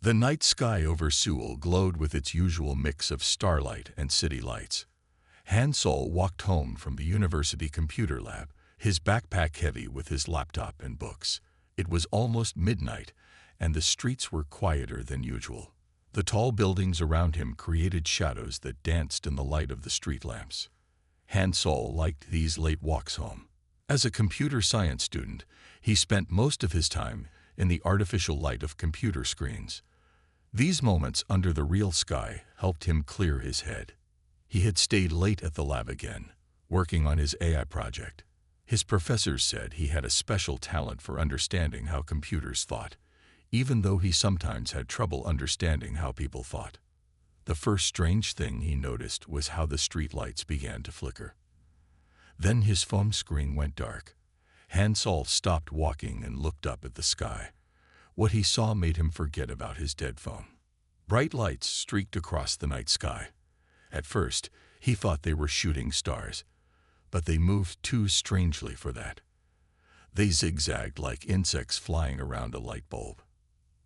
The night sky over Seoul glowed with its usual mix of starlight and city lights. Hansol walked home from the university computer lab, his backpack heavy with his laptop and books. It was almost midnight, and the streets were quieter than usual. The tall buildings around him created shadows that danced in the light of the street lamps. Hansol liked these late walks home. As a computer science student, he spent most of his time in the artificial light of computer screens. These moments under the real sky helped him clear his head. He had stayed late at the lab again, working on his AI project. His professors said he had a special talent for understanding how computers thought, even though he sometimes had trouble understanding how people thought. The first strange thing he noticed was how the street lights began to flicker. Then his phone screen went dark. Hansol stopped walking and looked up at the sky. What he saw made him forget about his dead phone. Bright lights streaked across the night sky. At first, he thought they were shooting stars, but they moved too strangely for that. They zigzagged like insects flying around a light bulb.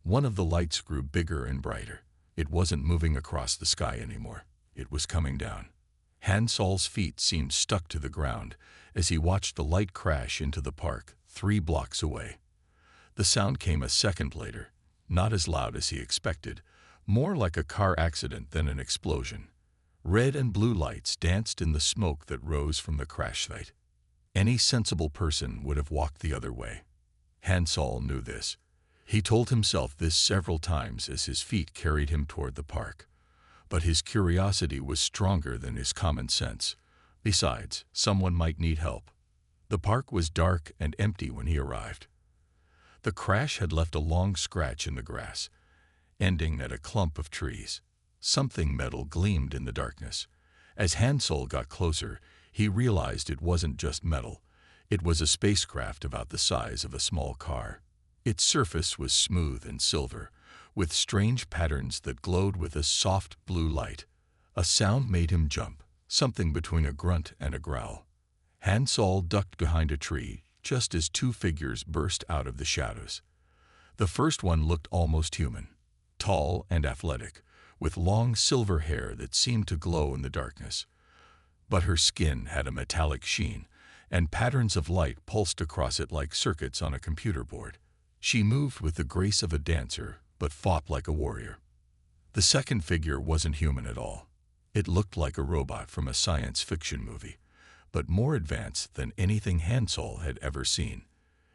One of the lights grew bigger and brighter. It wasn't moving across the sky anymore. It was coming down. Hansol's feet seemed stuck to the ground as he watched the light crash into the park 3 blocks away. The sound came a second later, not as loud as he expected, more like a car accident than an explosion. Red and blue lights danced in the smoke that rose from the crash site. Any sensible person would have walked the other way. Hansol knew this. He told himself this several times as his feet carried him toward the park. But his curiosity was stronger than his common sense. Besides, someone might need help. The park was dark and empty when he arrived. The crash had left a long scratch in the grass, ending at a clump of trees. Something metal gleamed in the darkness. As Hansol got closer, he realized it wasn't just metal. It was a spacecraft about the size of a small car. Its surface was smooth and silver, with strange patterns that glowed with a soft blue light. A sound made him jump, something between a grunt and a growl. Hansol ducked behind a tree just as 2 figures burst out of the shadows. The first one looked almost human, tall and athletic, with long silver hair that seemed to glow in the darkness. But her skin had a metallic sheen, and patterns of light pulsed across it like circuits on a computer board. She moved with the grace of a dancer, but fought like a warrior. The second figure wasn't human at all. It looked like a robot from a science fiction movie, but more advanced than anything Hansol had ever seen.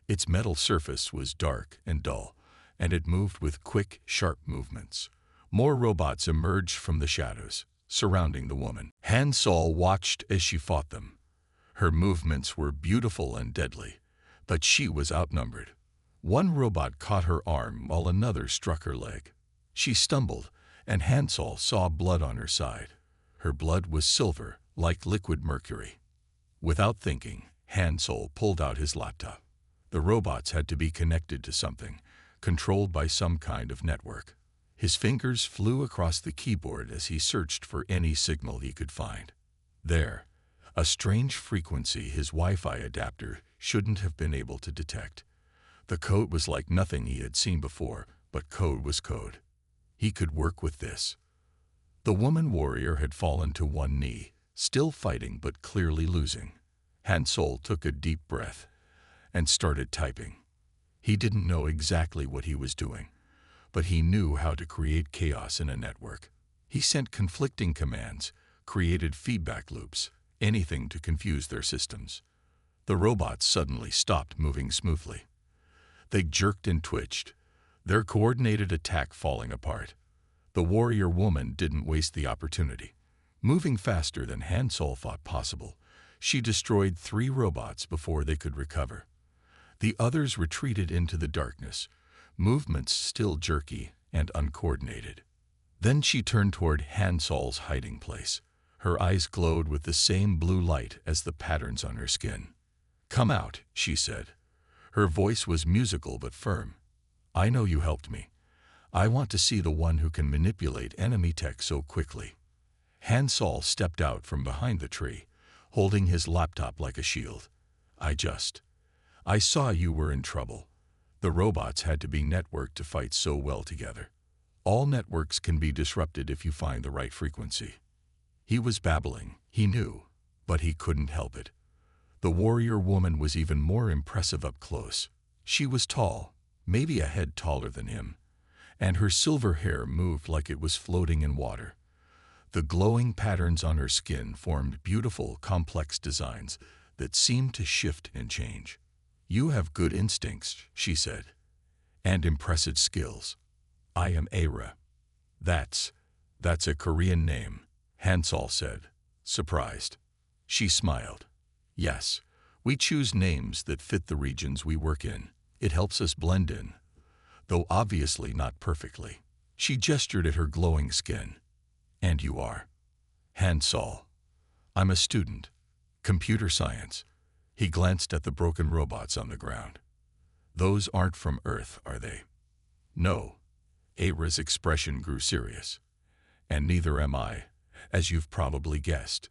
Its metal surface was dark and dull, and it moved with quick, sharp movements. More robots emerged from the shadows, surrounding the woman. Hansol watched as she fought them. Her movements were beautiful and deadly, but she was outnumbered. One robot caught her arm while another struck her leg. She stumbled, and Hansol saw blood on her side. Her blood was silver, like liquid mercury. Without thinking, Hansol pulled out his laptop. The robots had to be connected to something, controlled by some kind of network. His fingers flew across the keyboard as he searched for any signal he could find. There, a strange frequency his Wi-Fi adapter shouldn't have been able to detect. The code was like nothing he had seen before, but code was code. He could work with this. The woman warrior had fallen to one knee, still fighting but clearly losing. Hansol took a deep breath and started typing. He didn't know exactly what he was doing, but he knew how to create chaos in a network. He sent conflicting commands, created feedback loops, anything to confuse their systems. The robots suddenly stopped moving smoothly. They jerked and twitched, their coordinated attack falling apart. The warrior woman didn't waste the opportunity. Moving faster than Hansol thought possible, she destroyed 3 robots before they could recover. The others retreated into the darkness, movements still jerky and uncoordinated. Then she turned toward Hansol's hiding place. Her eyes glowed with the same blue light as the patterns on her skin. "Come out," she said. Her voice was musical but firm. "I know you helped me. I want to see the one who can manipulate enemy tech so quickly." Hansol stepped out from behind the tree, holding his laptop like a shield. I saw you were in trouble. The robots had to be networked to fight so well together. All networks can be disrupted if you find the right frequency. He was babbling, he knew, but he couldn't help it. The warrior woman was even more impressive up close. She was tall, maybe a head taller than him, and her silver hair moved like it was floating in water. The glowing patterns on her skin formed beautiful, complex designs that seemed to shift and change. "You have good instincts," she said, "and impressive skills. I am Aira." That's a Korean name," Hansol said, surprised. She smiled. "Yes, we choose names that fit the regions we work in. It helps us blend in, though obviously not perfectly." She gestured at her glowing skin. "And you are?" "Hansol. I'm a student. Computer science." He glanced at the broken robots on the ground. "Those aren't from Earth, are they?" "No." Aira's expression grew serious. "And neither am I, as you've probably guessed.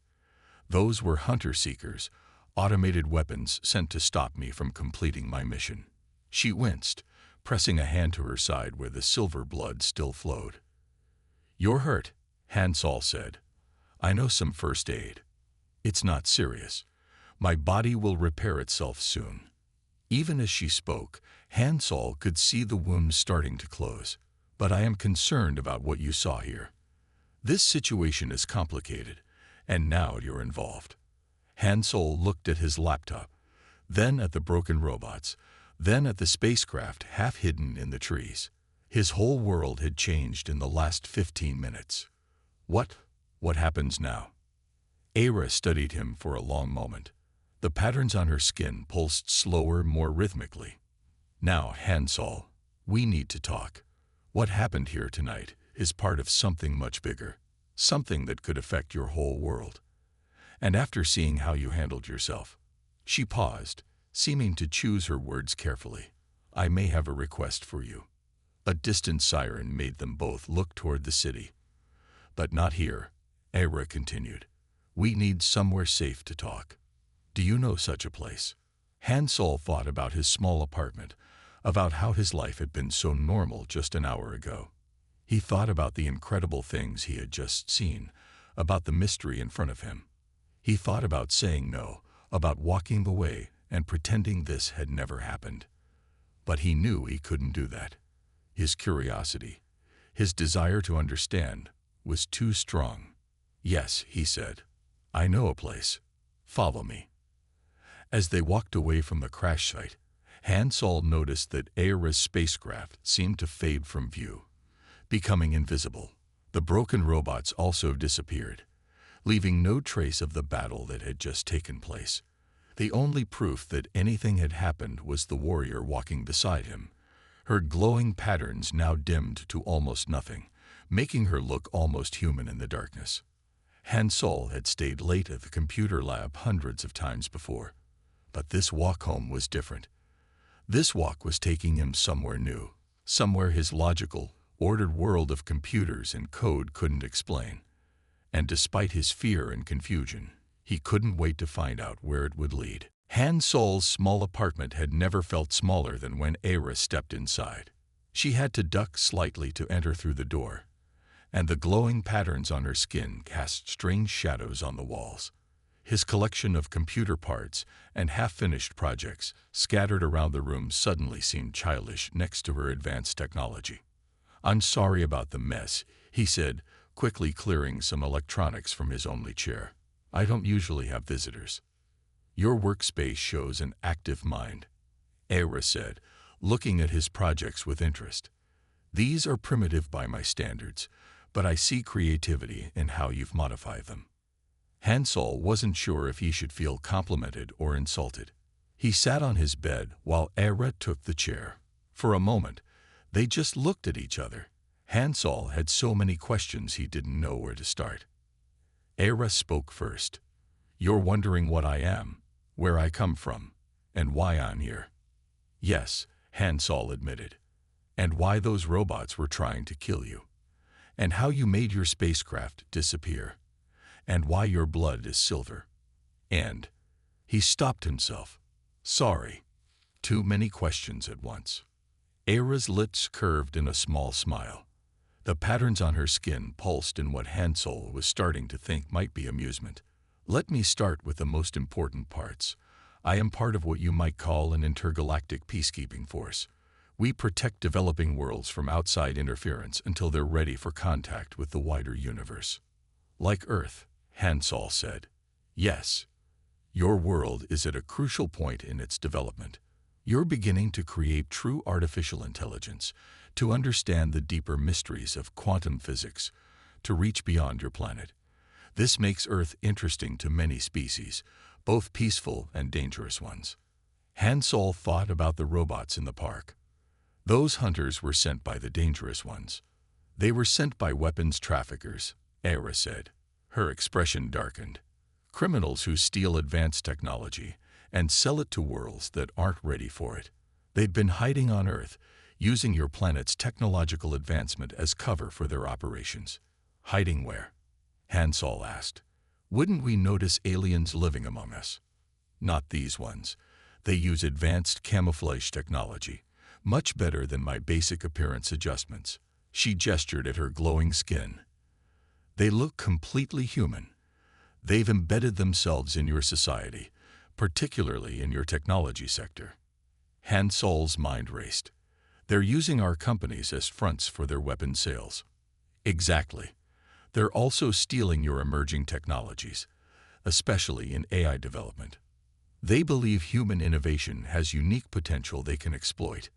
Those were hunter-seekers, automated weapons sent to stop me from completing my mission." She winced, pressing a hand to her side where the silver blood still flowed. "You're hurt," Hansol said. "I know some first aid. It's not serious. My body will repair itself soon." Even as she spoke, Hansol could see the wound starting to close. "But I am concerned about what you saw here. This situation is complicated, and now you're involved." Hansol looked at his laptop, then at the broken robots, then at the spacecraft half hidden in the trees. His whole world had changed in the last 15 minutes. What happens now?" Aira studied him for a long moment. The patterns on her skin pulsed slower, more rhythmically. "Now, Hansol, we need to talk. What happened here tonight is part of something much bigger, something that could affect your whole world. And after seeing how you handled yourself," she paused, seeming to choose her words carefully, "I may have a request for you." A distant siren made them both look toward the city. "But not here," Aira continued. "We need somewhere safe to talk. Do you know such a place?" Hansol thought about his small apartment, about how his life had been so normal just an hour ago. He thought about the incredible things he had just seen, about the mystery in front of him. He thought about saying no, about walking away and pretending this had never happened. But he knew he couldn't do that. His curiosity, his desire to understand, was too strong. "Yes," he said. "I know a place. Follow me." As they walked away from the crash site, Hansol noticed that Aira's spacecraft seemed to fade from view, becoming invisible. The broken robots also disappeared, leaving no trace of the battle that had just taken place. The only proof that anything had happened was the warrior walking beside him, her glowing patterns now dimmed to almost nothing, making her look almost human in the darkness. Hansol had stayed late at the computer lab hundreds of times before, but this walk home was different. This walk was taking him somewhere new, somewhere his logical, ordered world of computers and code couldn't explain. And despite his fear and confusion, he couldn't wait to find out where it would lead. Hansol's small apartment had never felt smaller than when Aira stepped inside. She had to duck slightly to enter through the door, and the glowing patterns on her skin cast strange shadows on the walls. His collection of computer parts and half-finished projects scattered around the room suddenly seemed childish next to her advanced technology. "I'm sorry about the mess," he said, quickly clearing some electronics from his only chair. "I don't usually have visitors." "Your workspace shows an active mind," Aira said, looking at his projects with interest. "These are primitive by my standards, but I see creativity in how you've modified them." Hansol wasn't sure if he should feel complimented or insulted. He sat on his bed while Aira took the chair. For a moment, they just looked at each other. Hansol had so many questions he didn't know where to start. Aira spoke first. "You're wondering what I am, where I come from, and why I'm here." "Yes," Hansol admitted. "And why those robots were trying to kill you. And how you made your spacecraft disappear. And why your blood is silver. And—" He stopped himself. "Sorry. Too many questions at once." Aira's lips curved in a small smile. The patterns on her skin pulsed in what Hansol was starting to think might be amusement. Let me start with the most important parts. I am part of what you might call an intergalactic peacekeeping force. We protect developing worlds from outside interference until they're ready for contact with the wider universe. Like Earth, Hansol said. Yes. Your world is at a crucial point in its development. You're beginning to create true artificial intelligence, to understand the deeper mysteries of quantum physics, to reach beyond your planet. This makes Earth interesting to many species, both peaceful and dangerous ones. Hansol thought about the robots in the park. Those hunters were sent by the dangerous ones. They were sent by weapons traffickers, Era said. Her expression darkened. Criminals who steal advanced technology and sell it to worlds that aren't ready for it. They'd been hiding on Earth, using your planet's technological advancement as cover for their operations. Hiding where? Hansol asked. Wouldn't we notice aliens living among us? Not these ones. They use advanced camouflage technology, much better than my basic appearance adjustments. She gestured at her glowing skin. They look completely human. They've embedded themselves in your society, particularly in your technology sector. Hansol's mind raced. They're using our companies as fronts for their weapon sales. Exactly. They're also stealing your emerging technologies, especially in AI development. They believe human innovation has unique potential they can exploit.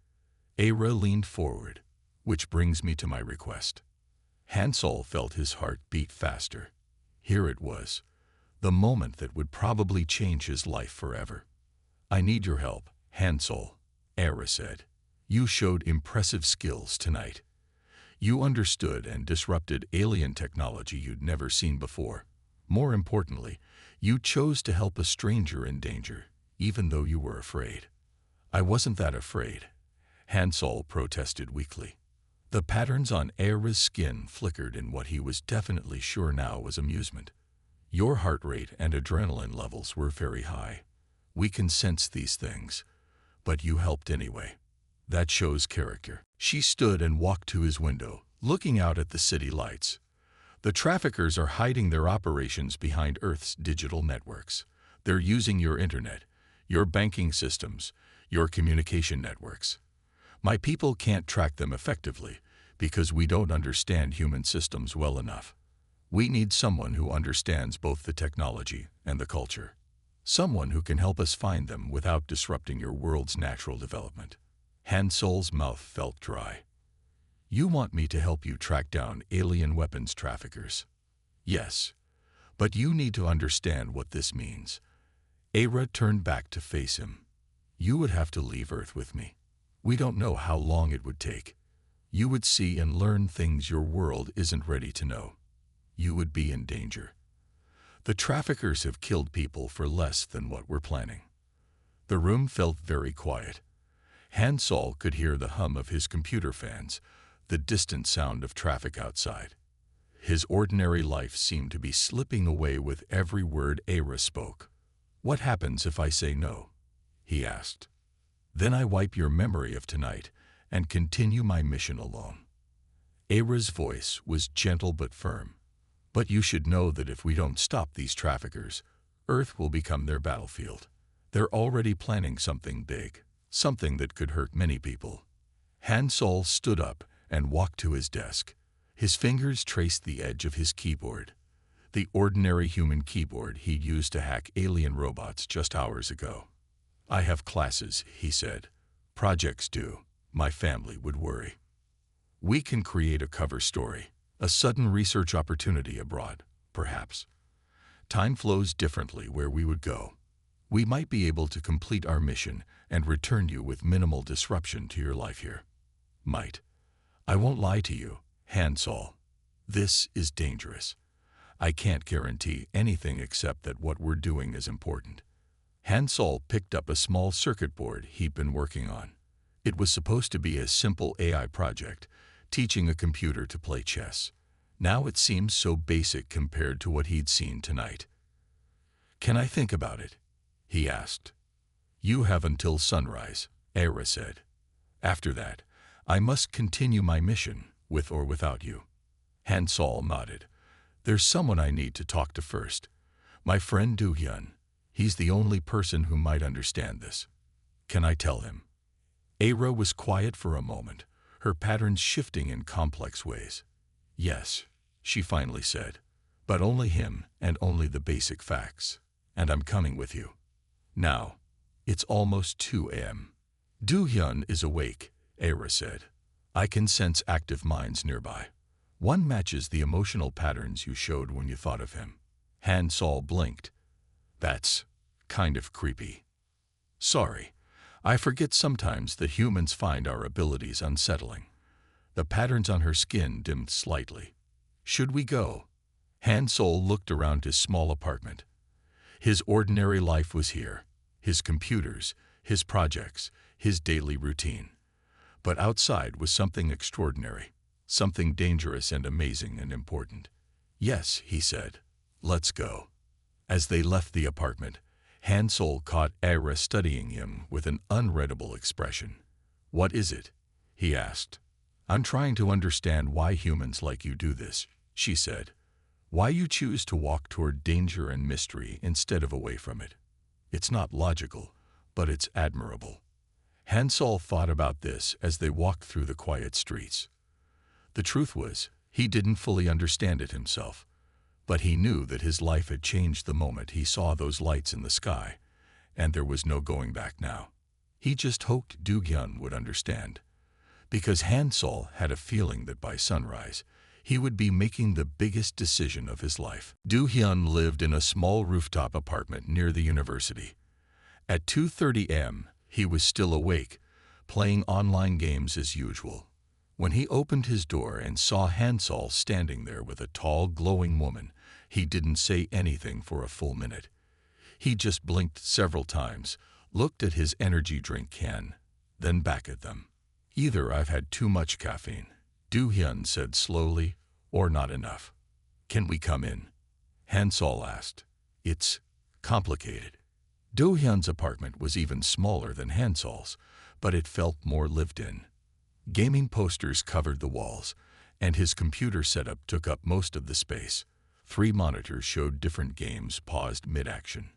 Era leaned forward, which brings me to my request. Hansol felt his heart beat faster. Here it was, the moment that would probably change his life forever. I need your help, Hansol, Era said. You showed impressive skills tonight. You understood and disrupted alien technology you'd never seen before. More importantly, you chose to help a stranger in danger, even though you were afraid. I wasn't that afraid, Hansol protested weakly. The patterns on Era's skin flickered in what he was definitely sure now was amusement. Your heart rate and adrenaline levels were very high. We can sense these things, but you helped anyway. That shows character. She stood and walked to his window, looking out at the city lights. The traffickers are hiding their operations behind Earth's digital networks. They're using your internet, your banking systems, your communication networks. My people can't track them effectively because we don't understand human systems well enough. We need someone who understands both the technology and the culture. Someone who can help us find them without disrupting your world's natural development. Hansol's mouth felt dry. You want me to help you track down alien weapons traffickers? Yes, but you need to understand what this means. Era turned back to face him. You would have to leave Earth with me. We don't know how long it would take. You would see and learn things your world isn't ready to know. You would be in danger. The traffickers have killed people for less than what we're planning. The room felt very quiet. Hansol could hear the hum of his computer fans, the distant sound of traffic outside. His ordinary life seemed to be slipping away with every word Era spoke. What happens if I say no? He asked. Then I wipe your memory of tonight and continue my mission alone. Era's voice was gentle but firm. But you should know that if we don't stop these traffickers, Earth will become their battlefield. They're already planning something big, something that could hurt many people. Hansol stood up and walked to his desk. His fingers traced the edge of his keyboard, the ordinary human keyboard he'd used to hack alien robots just hours ago. I have classes, he said. Projects due. My family would worry. We can create a cover story, a sudden research opportunity abroad, perhaps. Time flows differently where we would go. We might be able to complete our mission and return you with minimal disruption to your life here. Might. I won't lie to you, Hansol. This is dangerous. I can't guarantee anything except that what we're doing is important. Hansol picked up a small circuit board he'd been working on. It was supposed to be a simple AI project, teaching a computer to play chess. Now it seemed so basic compared to what he'd seen tonight. Can I think about it? He asked. You have until sunrise, Era said. After that, I must continue my mission, with or without you. Han-Sol nodded. There's someone I need to talk to first. My friend Do-hyun. He's the only person who might understand this. Can I tell him? Aira was quiet for a moment, her patterns shifting in complex ways. Yes, she finally said. But only him and only the basic facts. And I'm coming with you. Now, it's almost 2 a.m. Do-hyun is awake, Aira said. I can sense active minds nearby. One matches the emotional patterns you showed when you thought of him. Han-Sol blinked. That's kind of creepy. Sorry, I forget sometimes that humans find our abilities unsettling. The patterns on her skin dimmed slightly. Should we go? Han-Sol looked around his small apartment. His ordinary life was here, his computers, his projects, his daily routine. But outside was something extraordinary, something dangerous and amazing and important. Yes, he said. Let's go. As they left the apartment, Han-Sol caught Aira studying him with an unreadable expression. What is it? He asked. I'm trying to understand why humans like you do this, she said. Why you choose to walk toward danger and mystery instead of away from it. It's not logical, but it's admirable. Han-Sol thought about this as they walked through the quiet streets. The truth was, he didn't fully understand it himself, but he knew that his life had changed the moment he saw those lights in the sky, and there was no going back now. He just hoped Do-hyun would understand, because Han-Sol had a feeling that by sunrise, he would be making the biggest decision of his life. Do-hyun lived in a small rooftop apartment near the university. At 2:30 a.m., he was still awake, playing online games as usual. When he opened his door and saw Han-Sol standing there with a tall, glowing woman, he didn't say anything for a full minute. He just blinked several times, looked at his energy drink can, then back at them. Either I've had too much caffeine, Do-hyun said slowly, or not enough. Can we come in? Han-Sol asked. It's complicated. Do-hyun's apartment was even smaller than Han-Sol's, but it felt more lived in. Gaming posters covered the walls, and his computer setup took up most of the space. 3 monitors showed different games paused mid-action.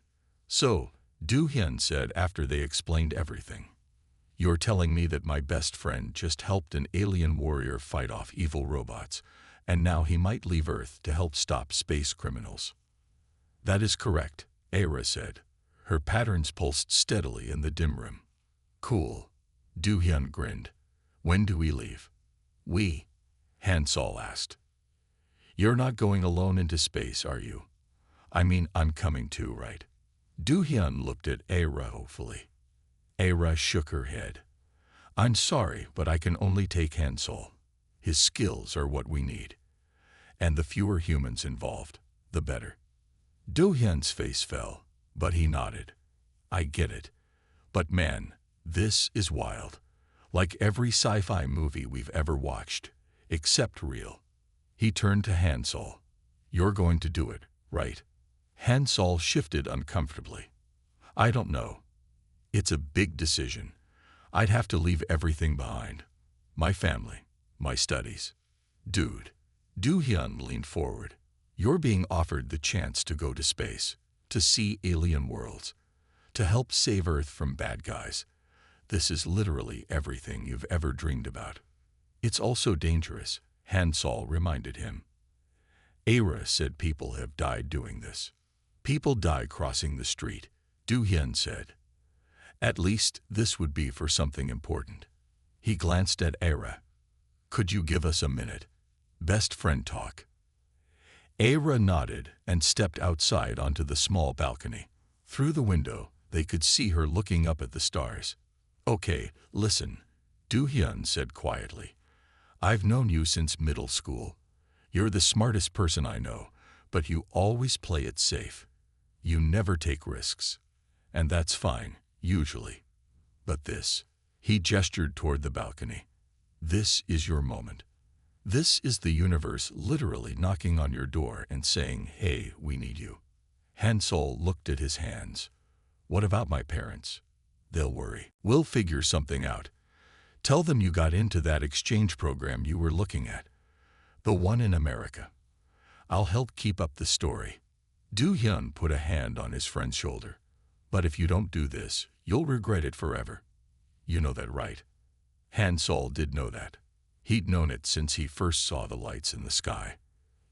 So, Do-hyun said after they explained everything. You're telling me that my best friend just helped an alien warrior fight off evil robots, and now he might leave Earth to help stop space criminals. That is correct, Aira said. Her patterns pulsed steadily in the dim room. Cool. Do-hyun grinned. When do we leave? We? Han-Sol asked. You're not going alone into space, are you? I mean, I'm coming too, right? Do-hyun looked at Aira hopefully. Aira shook her head. I'm sorry, but I can only take Han-Sol. His skills are what we need. And the fewer humans involved, the better. Do-hyun's face fell, but he nodded. I get it. But man, this is wild. Like every sci-fi movie we've ever watched, except real. He turned to Han-Sol. You're going to do it, right? Han-Sol shifted uncomfortably. I don't know. It's a big decision. I'd have to leave everything behind. My family, my studies. Dude. Do-hyun leaned forward. You're being offered the chance to go to space, to see alien worlds, to help save Earth from bad guys. This is literally everything you've ever dreamed about. It's also dangerous, Han-Sol reminded him. Aira said people have died doing this. People die crossing the street, Do-hyun said. At least this would be for something important. He glanced at Aira. Could you give us a minute? Best friend talk. Aira nodded and stepped outside onto the small balcony. Through the window, they could see her looking up at the stars. Okay, listen, Do-hyun said quietly. I've known you since middle school. You're the smartest person I know, but you always play it safe. You never take risks. And that's fine, usually. But this, he gestured toward the balcony. This is your moment. This is the universe literally knocking on your door and saying, hey, we need you. Han-Sol looked at his hands. What about my parents? They'll worry. We'll figure something out. Tell them you got into that exchange program you were looking at, the one in America. I'll help keep up the story." Do-hyun put a hand on his friend's shoulder. "But if you don't do this, you'll regret it forever. You know that, right?" Han-sol did know that. He'd known it since he first saw the lights in the sky.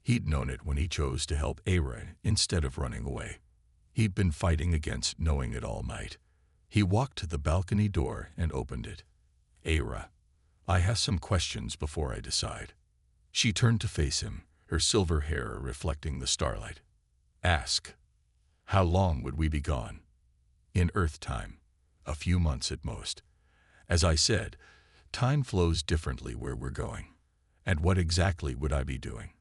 He'd known it when he chose to help Aira instead of running away. He'd been fighting against knowing it all night. He walked to the balcony door and opened it. "Aira, I have some questions before I decide." She turned to face him, her silver hair reflecting the starlight. "Ask. How long would we be gone?" "In Earth time. A few months at most. As I said, time flows differently where we're going. And what exactly would I be doing?"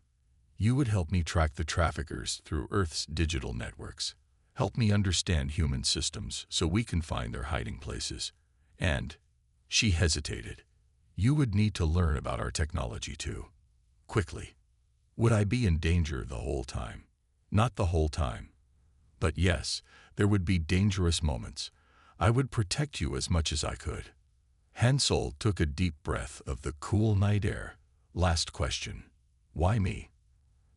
"You would help me track the traffickers through Earth's digital networks. Help me understand human systems so we can find their hiding places. And," she hesitated, "you would need to learn about our technology too. Quickly." "Would I be in danger the whole time?" "Not the whole time. But yes, there would be dangerous moments. I would protect you as much as I could." Han-sol took a deep breath of the cool night air. "Last question. Why me?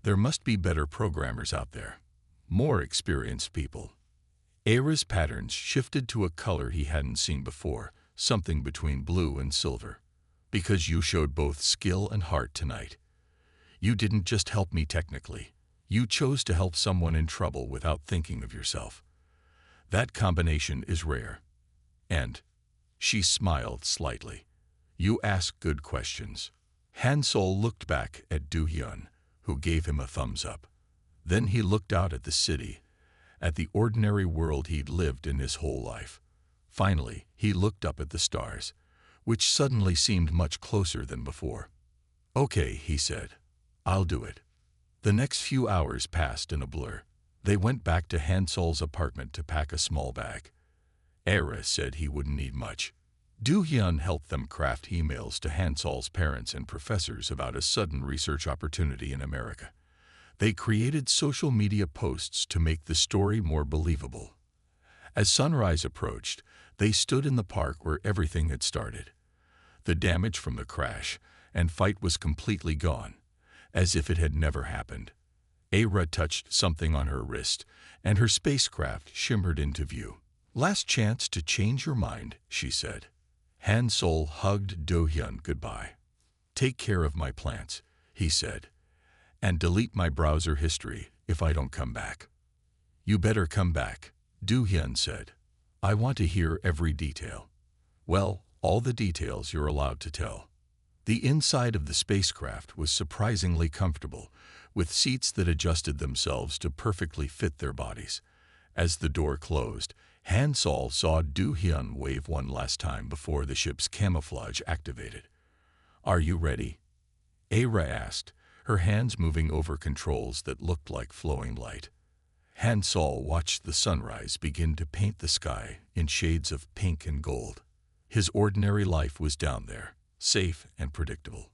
There must be better programmers out there. More experienced people." Aira's patterns shifted to a color he hadn't seen before, something between blue and silver. "Because you showed both skill and heart tonight. You didn't just help me technically. You chose to help someone in trouble without thinking of yourself. That combination is rare. And," she smiled slightly, "you ask good questions." Han-sol looked back at Do-hyun, who gave him a thumbs up. Then he looked out at the city, at the ordinary world he'd lived in his whole life. Finally, he looked up at the stars, which suddenly seemed much closer than before. "Okay," he said. "I'll do it." The next few hours passed in a blur. They went back to Han-sol's apartment to pack a small bag. Aira said he wouldn't need much. Do-hyun helped them craft emails to Han-sol's parents and professors about a sudden research opportunity in America. They created social media posts to make the story more believable. As sunrise approached, they stood in the park where everything had started. The damage from the crash and fight was completely gone, as if it had never happened. Aira touched something on her wrist, and her spacecraft shimmered into view. "Last chance to change your mind," she said. Han-sol hugged Do-hyun goodbye. "Take care of my plants," he said, "and delete my browser history if I don't come back." "You better come back," Do-hyun said. "I want to hear every detail." "Well, all the details you're allowed to tell." The inside of the spacecraft was surprisingly comfortable, with seats that adjusted themselves to perfectly fit their bodies. As the door closed, Han-sol saw Do-hyun wave one last time before the ship's camouflage activated. "Are you ready?" Aira asked, her hands moving over controls that looked like flowing light. Han-sol watched the sunrise begin to paint the sky in shades of pink and gold. His ordinary life was down there, safe and predictable.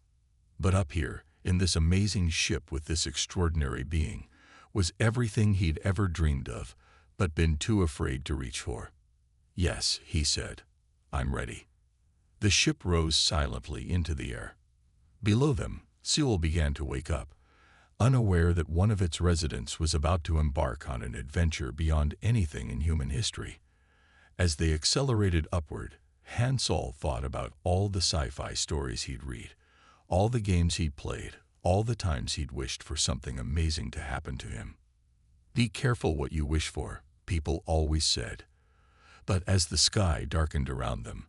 But up here, in this amazing ship with this extraordinary being, was everything he'd ever dreamed of, but been too afraid to reach for. "Yes," he said, "I'm ready." The ship rose silently into the air. Below them, Seoul began to wake up, unaware that one of its residents was about to embark on an adventure beyond anything in human history. As they accelerated upward, Han-sol thought about all the sci-fi stories he'd read, all the games he'd played, all the times he'd wished for something amazing to happen to him. "Be careful what you wish for," people always said. But as the sky darkened around them,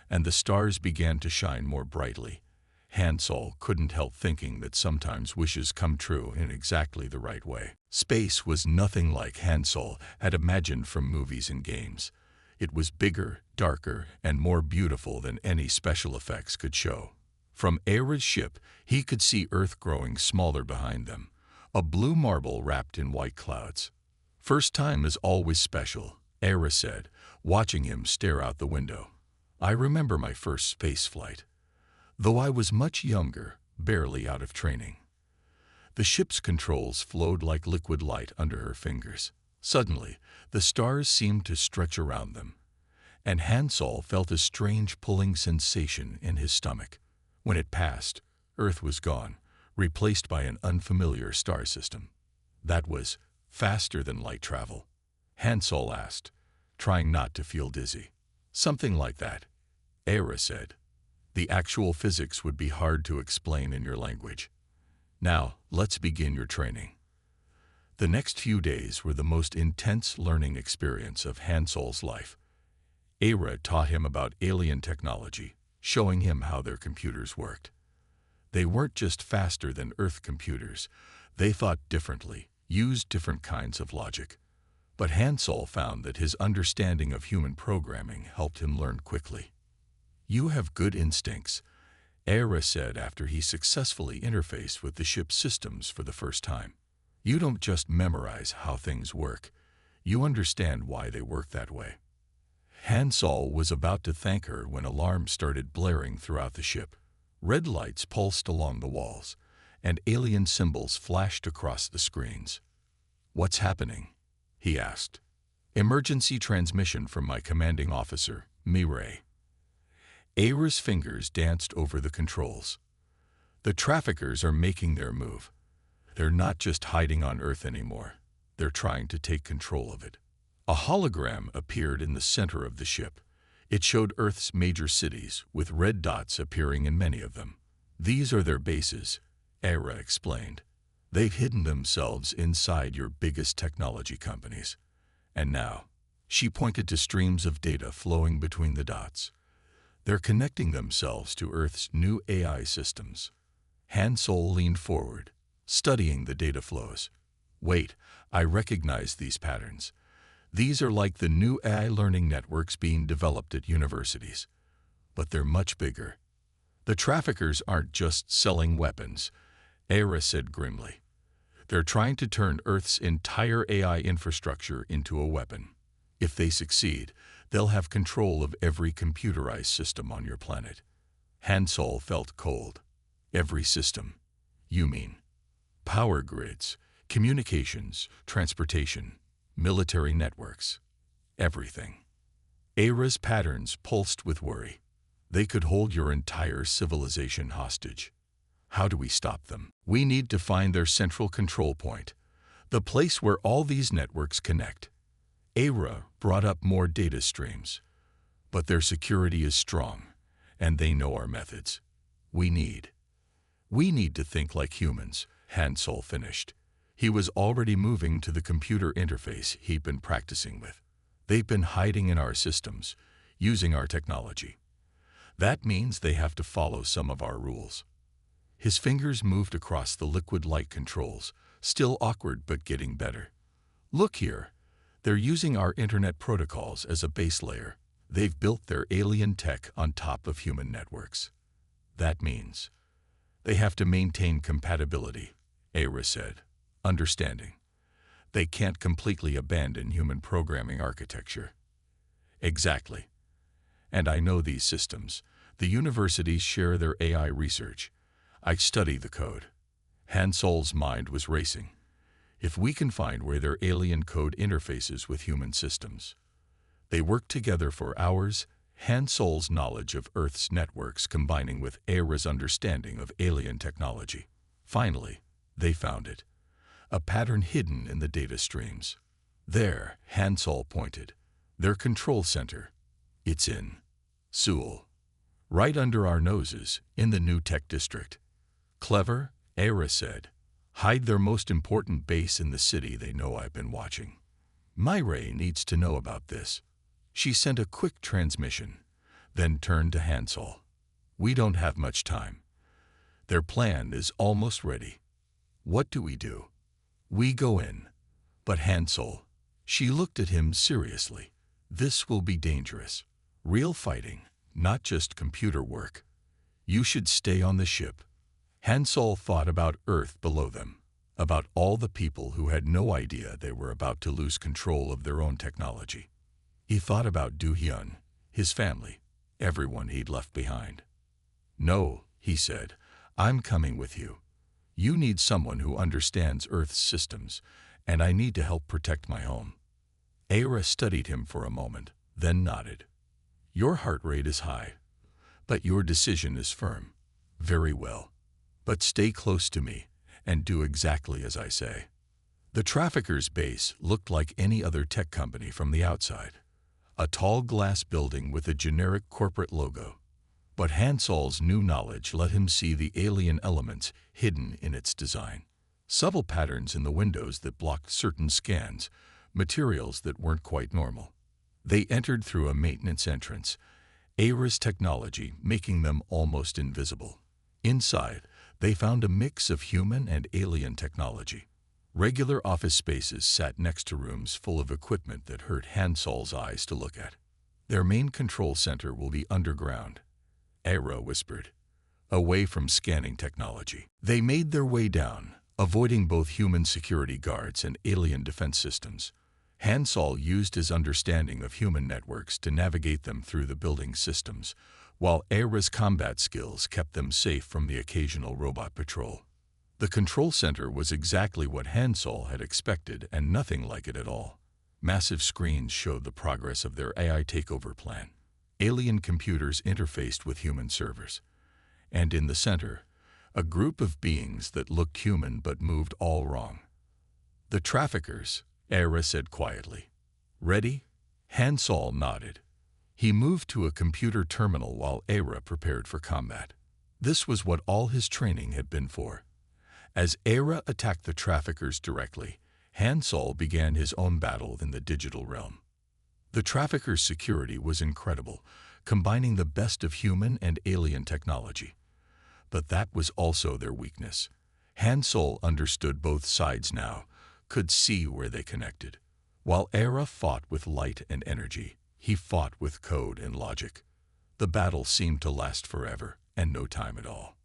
and the stars began to shine more brightly, Han-sol couldn't help thinking that sometimes wishes come true in exactly the right way. Space was nothing like Han-sol had imagined from movies and games. It was bigger, darker, and more beautiful than any special effects could show. From Aira's ship, he could see Earth growing smaller behind them, a blue marble wrapped in white clouds. "First time is always special," Aira said, watching him stare out the window. "I remember my first space flight, though I was much younger, barely out of training." The ship's controls flowed like liquid light under her fingers. Suddenly, the stars seemed to stretch around them. and Hansol felt a strange pulling sensation in his stomach. When it passed, Earth was gone, replaced by an unfamiliar star system. That was faster than light travel. Hansol asked, trying not to feel dizzy. Something like that, Era said. The actual physics would be hard to explain in your language. Now, let's begin your training. The next few days were the most intense learning experience of Hansol's life. Era taught him about alien technology, showing him how their computers worked. They weren't just faster than Earth computers. They thought differently, used different kinds of logic. But Hansol found that his understanding of human programming helped him learn quickly. "You have good instincts," Era said after he successfully interfaced with the ship's systems for the first time. "You don't just memorize how things work. You understand why they work that way." Hansol was about to thank her when alarms started blaring throughout the ship. Red lights pulsed along the walls, and alien symbols flashed across the screens. "What's happening?" he asked. "Emergency transmission from my commanding officer, Mireille." Era's fingers danced over the controls. "The traffickers are making their move. They're not just hiding on Earth anymore. They're trying to take control of it." A hologram appeared in the center of the ship. It showed Earth's major cities, with red dots appearing in many of them. "These are their bases," Era explained. "They've hidden themselves inside your biggest technology companies. And now," she pointed to streams of data flowing between the dots, "they're connecting themselves to Earth's new AI systems." Hansol leaned forward, studying the data flows. "Wait, I recognize these patterns. These are like the new AI learning networks being developed at universities. But they're much bigger. The traffickers aren't just selling weapons," Era said grimly. "They're trying to turn Earth's entire AI infrastructure into a weapon. If they succeed, they'll have control of every computerized system on your planet." Hansol felt cold. "Every system? You mean power grids, communications, transportation, military networks, everything?" Era's patterns pulsed with worry. "They could hold your entire civilization hostage. How do we stop them? We need to find their central control point, the place where all these networks connect." Era brought up more data streams. "But their security is strong, and they know our methods. We need to think like humans," Hansol finished. He was already moving to the computer interface he'd been practicing with. "They've been hiding in our systems, using our technology. That means they have to follow some of our rules." His fingers moved across the liquid light controls, still awkward but getting better. "Look here. They're using our internet protocols as a base layer. They've built their alien tech on top of human networks. That means they have to maintain compatibility," Era said. "Understanding. They can't completely abandon human programming architecture." "Exactly. And I know these systems. The universities share their AI research. I study the code." Hansol's mind was racing. "If we can find where their alien code interfaces with human systems." They worked together for hours, Hansol's knowledge of Earth's networks combining with Era's understanding of alien technology. Finally, they found it. A pattern hidden in the data streams. "There," Hansol pointed. "Their control center. It's in Seoul. Right under our noses, in the new tech district." "Clever," Era said. "Hide their most important base in the city they know I've been watching. Mireille needs to know about this." She sent a quick transmission, then turned to Hansol. "We don't have much time. Their plan is almost ready. What do we do?" "We go in." "But Hansol," she looked at him seriously, "this will be dangerous. Real fighting, not just computer work. You should stay on the ship." Hansol thought about Earth below them, about all the people who had no idea they were about to lose control of their own technology. He thought about Do-hyun, his family, everyone he'd left behind. "No," he said, "I'm coming with you. You need someone who understands Earth's systems, and I need to help protect my home." Era studied him for a moment, then nodded. Your heart rate is high, but your decision is firm. Very well. But stay close to me and do exactly as I say. The trafficker's base looked like any other tech company from the outside. A tall glass building with a generic corporate logo. But Hansol's new knowledge let him see the alien elements hidden in its design. Subtle patterns in the windows that blocked certain scans, materials that weren't quite normal. They entered through a maintenance entrance, Ares technology making them almost invisible. Inside, they found a mix of human and alien technology. Regular office spaces sat next to rooms full of equipment that hurt Hansol's eyes to look at. Their main control center will be underground, Era whispered, away from scanning technology. They made their way down, avoiding both human security guards and alien defense systems. Hansol used his understanding of human networks to navigate them through the building systems, while Era's combat skills kept them safe from the occasional robot patrol. The control center was exactly what Hansol had expected and nothing like it at all. Massive screens showed the progress of their AI takeover plan. Alien computers interfaced with human servers. And in the center, a group of beings that looked human but moved all wrong. The traffickers, Era said quietly. Ready? Hansol nodded. He moved to a computer terminal while Era prepared for combat. This was what all his training had been for. As Era attacked the traffickers directly, Hansol began his own battle in the digital realm. The traffickers' security was incredible, combining the best of human and alien technology. But that was also their weakness. Hansol understood both sides now, could see where they connected. While Era fought with light and energy, he fought with code and logic. The battle seemed to last forever, and no time at all.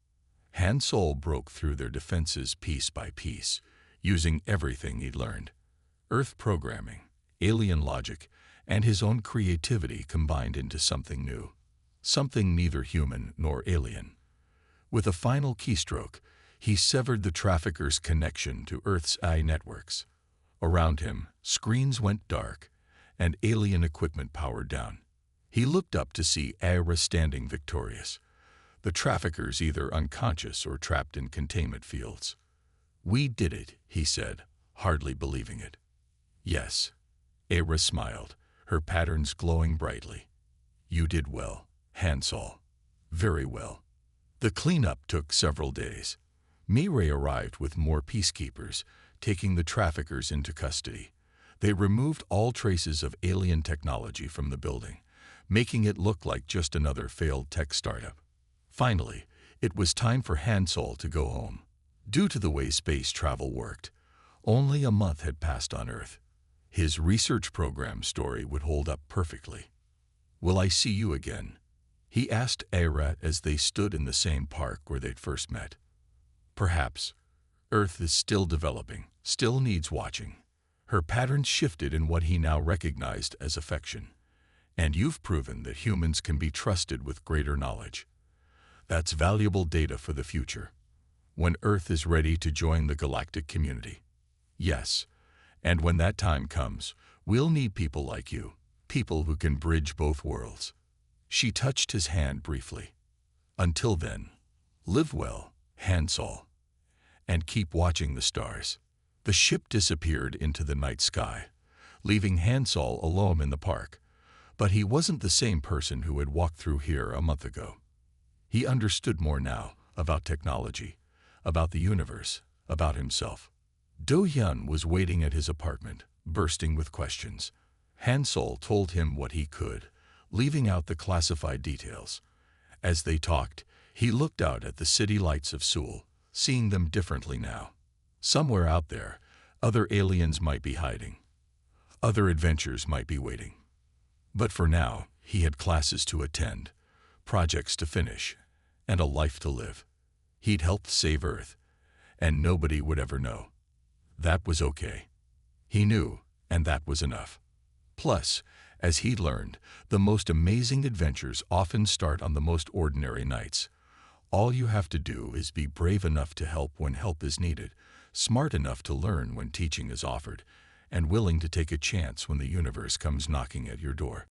Hansol broke through their defenses piece by piece, using everything he'd learned. Earth programming, alien logic, and his own creativity combined into something new. Something neither human nor alien. With a final keystroke, he severed the trafficker's connection to Earth's AI networks. Around him, screens went dark, and alien equipment powered down. He looked up to see Era standing victorious. The traffickers either unconscious or trapped in containment fields. "We did it," he said, hardly believing it. "Yes." Era smiled, her patterns glowing brightly. "You did well, Hansol. Very well." The cleanup took several days. Mirai arrived with more peacekeepers, taking the traffickers into custody. They removed all traces of alien technology from the building, making it look like just another failed tech startup. Finally, it was time for Hansol to go home. Due to the way space travel worked, only a month had passed on Earth. His research program story would hold up perfectly. "Will I see you again?" he asked Era as they stood in the same park where they'd first met. "Perhaps. Earth is still developing, still needs watching." Her patterns shifted in what he now recognized as affection. "And you've proven that humans can be trusted with greater knowledge. That's valuable data for the future, when Earth is ready to join the galactic community." "Yes, and when that time comes, we'll need people like you, people who can bridge both worlds." She touched his hand briefly. "Until then, live well, Hansol, and keep watching the stars." The ship disappeared into the night sky, leaving Hansol alone in the park. But he wasn't the same person who had walked through here a month ago. He understood more now about technology, about the universe, about himself. Do-hyun was waiting at his apartment, bursting with questions. Hansol told him what he could, leaving out the classified details. As they talked, he looked out at the city lights of Seoul, seeing them differently now. Somewhere out there, other aliens might be hiding. Other adventures might be waiting. But for now, he had classes to attend, projects to finish, and a life to live. He'd helped save Earth, and nobody would ever know. That was okay. He knew, and that was enough. Plus, as he'd learned, the most amazing adventures often start on the most ordinary nights. All you have to do is be brave enough to help when help is needed, smart enough to learn when teaching is offered, and willing to take a chance when the universe comes knocking at your door.